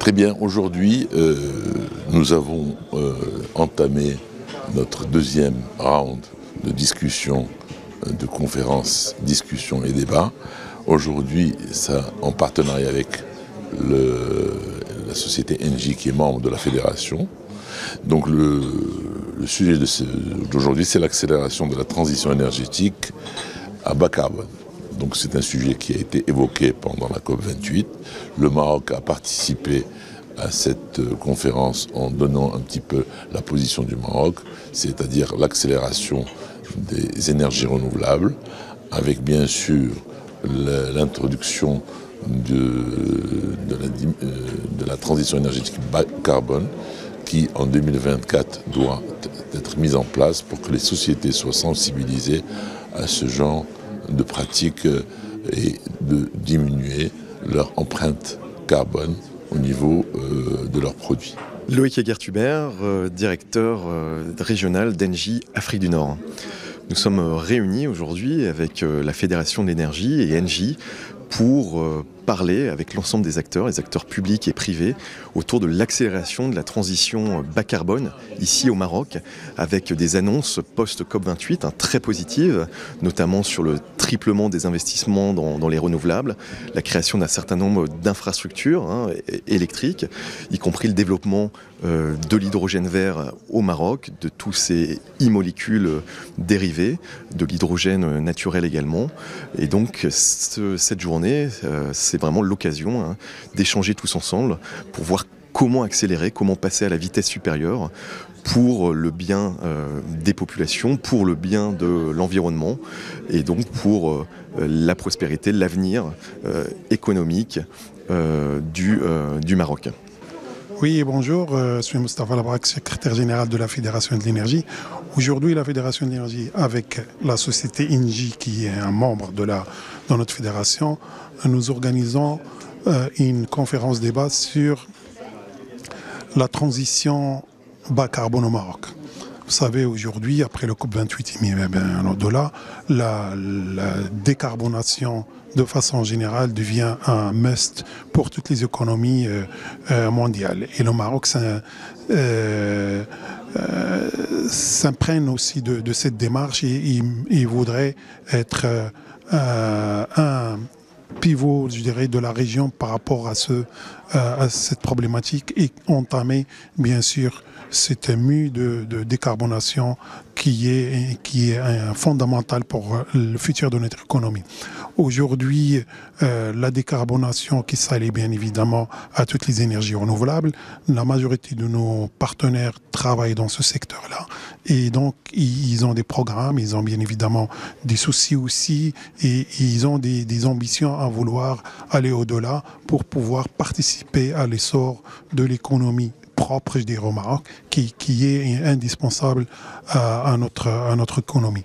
Très bien, aujourd'hui, nous avons entamé notre deuxième round de discussion, de conférences, discussions et débats. Aujourd'hui, ça en partenariat avec la société Engie qui est membre de la fédération. Donc le sujet d'aujourd'hui, c'est l'accélération de la transition énergétique à bas carbone. Donc c'est un sujet qui a été évoqué pendant la COP28. Le Maroc a participé à cette conférence en donnant un petit peu la position du Maroc, c'est-à-dire l'accélération des énergies renouvelables, avec bien sûr l'introduction de la transition énergétique bas carbone qui en 2024 doit être mise en place pour que les sociétés soient sensibilisées à ce genre de pratiques et de diminuer leur empreinte carbone au niveau de leurs produits. Loïc Hegerthuber, directeur régional d'Engie Afrique du Nord. Nous sommes réunis aujourd'hui avec la Fédération de l'énergie et Engie pour parler avec l'ensemble des acteurs, les acteurs publics et privés, autour de l'accélération de la transition bas carbone ici au Maroc, avec des annonces post-COP28 très positives, notamment sur le triplement des investissements dans les renouvelables, la création d'un certain nombre d'infrastructures électriques, y compris le développement de l'hydrogène vert au Maroc, de tous ces e-molécules dérivées, de l'hydrogène naturel également. Et donc cette journée, c'est vraiment l'occasion d'échanger tous ensemble pour voir comment accélérer, comment passer à la vitesse supérieure pour le bien des populations, pour le bien de l'environnement et donc pour la prospérité, l'avenir économique du Maroc. Oui, bonjour, je suis Moustapha Labrak, secrétaire général de la Fédération de l'énergie. Aujourd'hui, la Fédération de l'énergie, avec la société Engie, qui est un membre de notre fédération, nous organisons une conférence débat sur la transition bas carbone au Maroc. Vous savez, aujourd'hui, après le COP28 et bien au-delà, la décarbonation de façon générale devient un must pour toutes les économies mondiales. Et le Maroc s'imprègne aussi de cette démarche et il voudrait être un pivot, je dirais, de la région par rapport à cette problématique et entamer, bien sûr, cette mue de décarbonation qui est fondamental pour le futur de notre économie. Aujourd'hui, la décarbonation qui s'allie bien évidemment à toutes les énergies renouvelables, la majorité de nos partenaires travaillent dans ce secteur-là. Et donc, ils ont des programmes, ils ont bien évidemment des soucis aussi, et ils ont des ambitions à vouloir aller au-delà pour pouvoir participer à l'essor de l'économie propre, je dirais, au Maroc, qui est indispensable à notre économie.